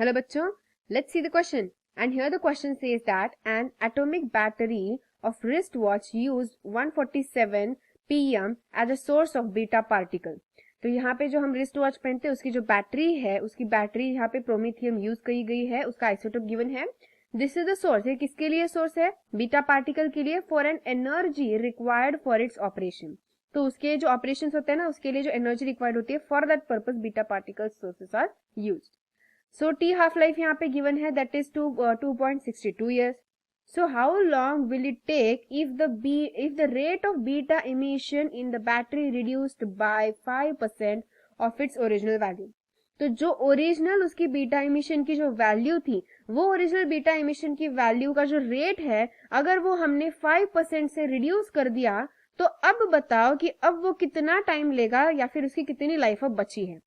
Hello bachcho, let's see the question. And here the question says that an atomic battery of wristwatch used 147 pm as a source of beta particle. तो यहाँ पे जो हम wrist watch पहनते हैं उसकी जो बैटरी है, उसकी बैटरी यहाँ पे प्रोमीथियम यूज की गई है, उसका आइसोटोप गिवन है. This is the source. ये किसके लिए सोर्स है? बीटा पार्टिकल के लिए. For an energy required for its operation. तो उसके जो ऑपरेशन होते हैं ना, उसके लिए जो एनर्जी रिक्वायर्ड होती है, for that purpose beta particle sources are used. So T half life यहाँ पे given है, that is 2.62 years. So how long will it take if the rate of beta emission in the battery reduced by 5% of its original value? तो जो original उसकी beta emission की जो value थी, वो ओरिजिनल बीटा इमिशन की value का जो रेट है, अगर वो हमने 5% से रिड्यूस कर दिया, तो अब बताओ कि अब वो कितना टाइम लेगा या फिर उसकी कितनी लाइफ अब बची है.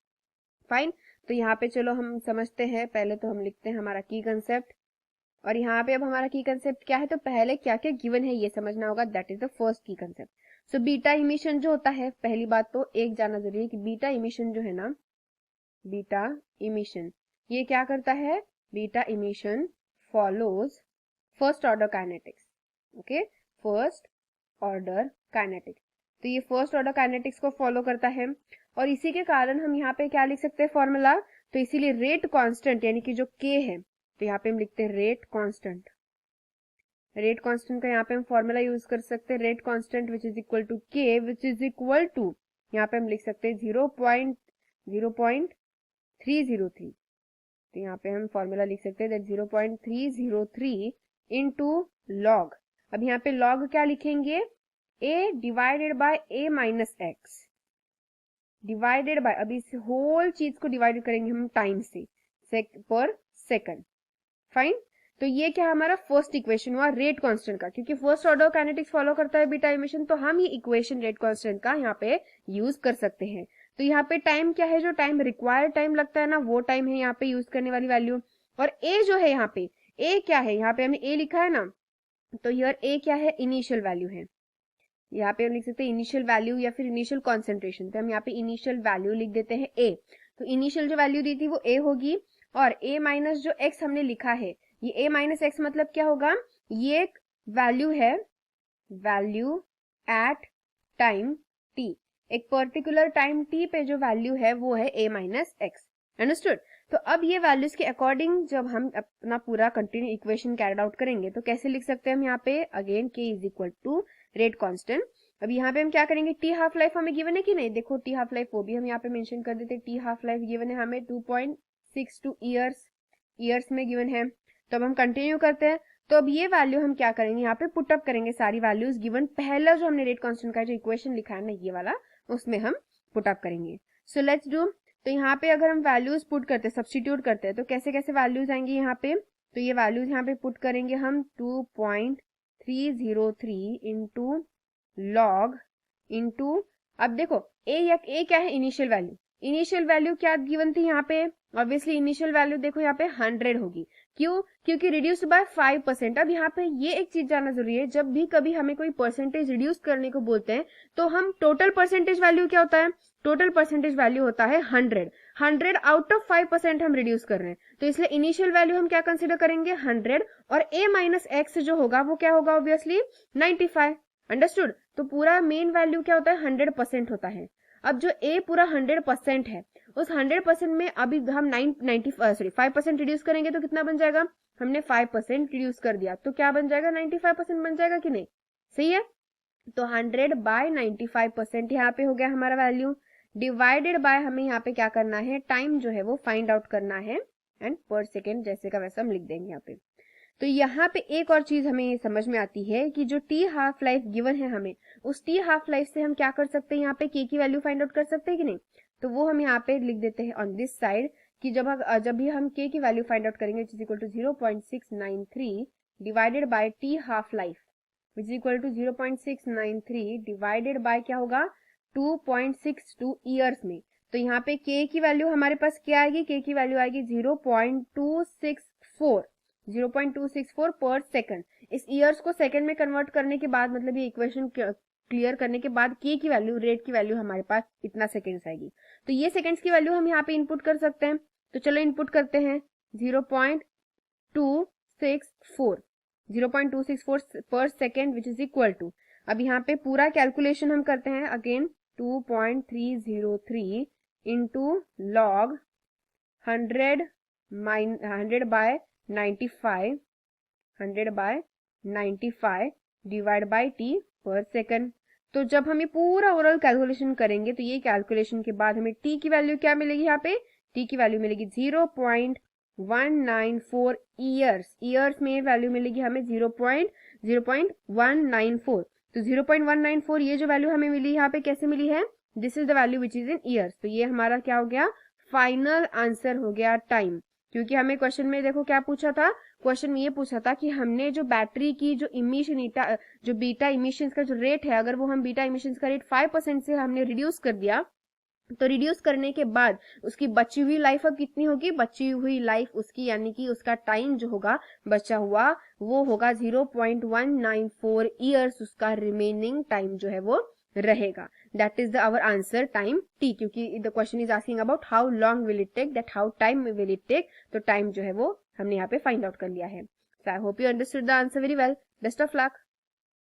फाइन. तो यहाँ पे चलो हम समझते हैं. पहले तो हम लिखते हैं हमारा की कंसेप्ट, और यहाँ पे अब हमारा की कंसेप्ट क्या है, तो पहले क्या क्या गिवन है ये समझना होगा. दैट इज द फर्स्ट की कंसेप्ट. सो बीटा इमिशन जो होता है, पहली बात तो एक जानना जरूरी है कि बीटा इमिशन जो है ना, बीटा इमिशन ये क्या करता है? Beta emission follows first order kinetics. Okay, first order kinetics. तो ये फर्स्ट ऑर्डर काइनेटिक्स को फॉलो करता है, और इसी के कारण हम यहाँ पे क्या लिख सकते हैं फॉर्मूला. तो इसीलिए रेट कांस्टेंट यानी कि जो के है, तो यहाँ पे हम लिखते हैं रेट कांस्टेंट. रेट कांस्टेंट का यहाँ पे हम फॉर्मूला यूज कर सकते हैं. Rate constant which is equal to K which is equal to, यहाँ पे हम लिख सकते हैं 0.303. तो यहाँ पे हम फॉर्मूला लिख सकते हैं दैट 0.303 इंटू लॉग. अब यहाँ पे लॉग क्या लिखेंगे? a divided by a minus x divided by, अब इस होल चीज को डिवाइड करेंगे हम टाइम से, पर सेकंड. फाइन. तो ये क्या हमारा फर्स्ट इक्वेशन हुआ रेट कांस्टेंट का, क्योंकि फर्स्ट ऑर्डर काइनेटिक्स फॉलो करता है बीटा इमिशन, तो हम ये इक्वेशन रेट कांस्टेंट का यहाँ पे यूज कर सकते हैं. तो यहाँ पे टाइम क्या है, जो टाइम रिक्वायर्ड टाइम लगता है ना, वो टाइम है यहाँ पे यूज करने वाली वैल्यू. और ए जो है यहाँ पे, ए क्या है, यहाँ पे हमने ए लिखा है ना, तो यार ए क्या है? इनिशियल वैल्यू है. यहाँ पे हम लिख सकते हैं इनिशियल वैल्यू या फिर इनिशियल कॉन्सेंट्रेशन. तो हम यहाँ पे इनिशियल वैल्यू लिख देते हैं ए. तो इनिशियल जो वैल्यू दी थी वो ए होगी, और ए माइनस जो एक्स हमने लिखा है, ये ए माइनस एक्स मतलब क्या होगा? ये एक वैल्यू है, वैल्यू एट टाइम टी. एक पर्टिकुलर टाइम टी पे जो वैल्यू है वो है ए माइनस एक्स. अंडरस्टूड. तो अब ये वैल्यूज के अकॉर्डिंग जब हम अपना पूरा कंटिन्यू इक्वेशन कैरिड आउट करेंगे, तो कैसे लिख सकते हैं हम यहाँ पे? Again K is equal to rate constant. अब यहाँ पे हम क्या करेंगे? टी हाफ लाइफ हमें गिवन है कि नहीं? देखो टी हाफ लाइफ वो भी हम यहाँ पे मेंशन कर देते. टी हाफ लाइफ गिवन है हमें 2.62 ईयर्स में गिवन है. तो अब हम कंटिन्यू करते हैं. तो अब ये वैल्यू हम क्या करेंगे? यहाँ पे पुट अप करेंगे सारी वैल्यूज गिवन. पहला जो हमने रेट कांस्टेंट का जो इक्वेशन लिखा है ना, ये वाला, उसमें हम पुट अप करेंगे. So let's do. तो यहाँ पे अगर हम वैल्यूज पुट करते हैं, सब्स्टिट्यूट करते हैं, तो कैसे कैसे वैल्यूज आएंगे यहाँ पे? तो ये वैल्यूज यहाँ पे पुट करेंगे हम 2.303 इंटू लॉग इंटू, अब देखो ए क्या है? Initial value. इनिशियल वैल्यू क्या गिवन थी यहाँ पे? ऑब्वियसली इनिशियल वैल्यू देखो यहाँ पे 100 होगी. क्यों? क्योंकि रिड्यूस्ड बाय 5%. अब यहाँ पे ये एक चीज जानना जरूरी है, जब भी कभी हमें कोई परसेंटेज रिड्यूस करने को बोलते हैं, तो हम टोटल परसेंटेज वैल्यू क्या होता है? टोटल परसेंटेज वैल्यू होता है 100 आउट ऑफ 5% हम रिड्यूस कर रहे हैं. तो इसलिए इनिशियल वैल्यू हम क्या कंसिडर करेंगे? 100, और a माइनस एक्स जो होगा वो क्या होगा? ऑब्वियसली 95. अंडरस्टूड. तो पूरा मेन वैल्यू क्या होता है? 100% होता है. अब जो a पूरा 100% है, उस 100% में अभी हम 5% रिड्यूस करेंगे तो कितना बन जाएगा? हमने 5% रिड्यूस कर दिया, तो क्या बन जाएगा? 95% बन जाएगा कि नहीं? सही है. तो 100 बाय 95% यहाँ पे हो गया हमारा वैल्यू, डिवाइडेड बाय हमें यहाँ पे क्या करना है? टाइम जो है वो फाइंड आउट करना है, एंड पर सेकेंड जैसे का वैसा हम लिख देंगे यहाँ पे. तो यहाँ पे एक और चीज हमें ये समझ में आती है कि जो टी हाफ लाइफ गिवन है हमें, उस टी हाफ लाइफ से हम क्या कर सकते हैं? यहाँ पे के की वैल्यू फाइंड आउट कर सकते हैं कि नहीं? तो वो हम यहाँ पे लिख देते हैं ऑन दिस साइड कि जब भी हम के की वैल्यू फाइंड आउट करेंगे, which is equal to 0.693 divided by T half life, which is equal to 0.693 divided by क्या होगा? 2.62 ईयर्स में. तो यहाँ पे के की वैल्यू हमारे पास क्या आएगी? के की वैल्यू आएगी 0.264 पर सेकंड. इस ईयर्स को सेकंड में कन्वर्ट करने के बाद, मतलब ये इक्वेशन क्लियर करने के बाद, के की वैल्यू, रेट की वैल्यू हमारे पास इतना सेकंड्स आएगी. तो ये सेकंड्स की वैल्यू हम यहाँ पे इनपुट कर सकते हैं. तो चलो इनपुट करते हैं. 0.264 पर second which is equal to, अब यहाँ पे पूरा कैलकुलेशन हम करते हैं again, 2.303 into log 100 by 95 divide by T पर सेकेंड। तो जब हम ये पूरा ओवरऑल कैलकुलेशन करेंगे तो ये कैलकुलेशन के बाद हमें टी की वैल्यू क्या मिलेगी, यहाँ पे टी की वैल्यू मिलेगी 0.194 ईयर्स में वैल्यू मिलेगी हमें 0.194। तो 0.194 ये जो वैल्यू हमें मिली यहाँ पे कैसे मिली है, this is the value which is in years. तो ये हमारा क्या हो गया, फाइनल आंसर हो गया टाइम। क्योंकि हमें क्वेश्चन में देखो क्या पूछा था, क्वेश्चन में ये पूछा था कि हमने जो बैटरी की जो इमिशन जो बीटा इमिशंस का जो रेट है, अगर वो हम बीटा इमिशंस का रेट 5% से हमने रिड्यूस कर दिया, तो रिड्यूस करने के बाद उसकी बची हुई लाइफ अब कितनी होगी, बची हुई लाइफ उसकी यानी कि उसका टाइम जो होगा बचा हुआ वो होगा 0.194 ईयर्स, उसका रिमेनिंग टाइम जो है वो रहेगा। That is the hour answer time T, क्योंकि the question is asking about how long will it take, that how time will it take, तो टाइम जो है वो हमने यहाँ पे फाइंड आउट कर लिया है। So I hope you understood the answer very well. Best of luck.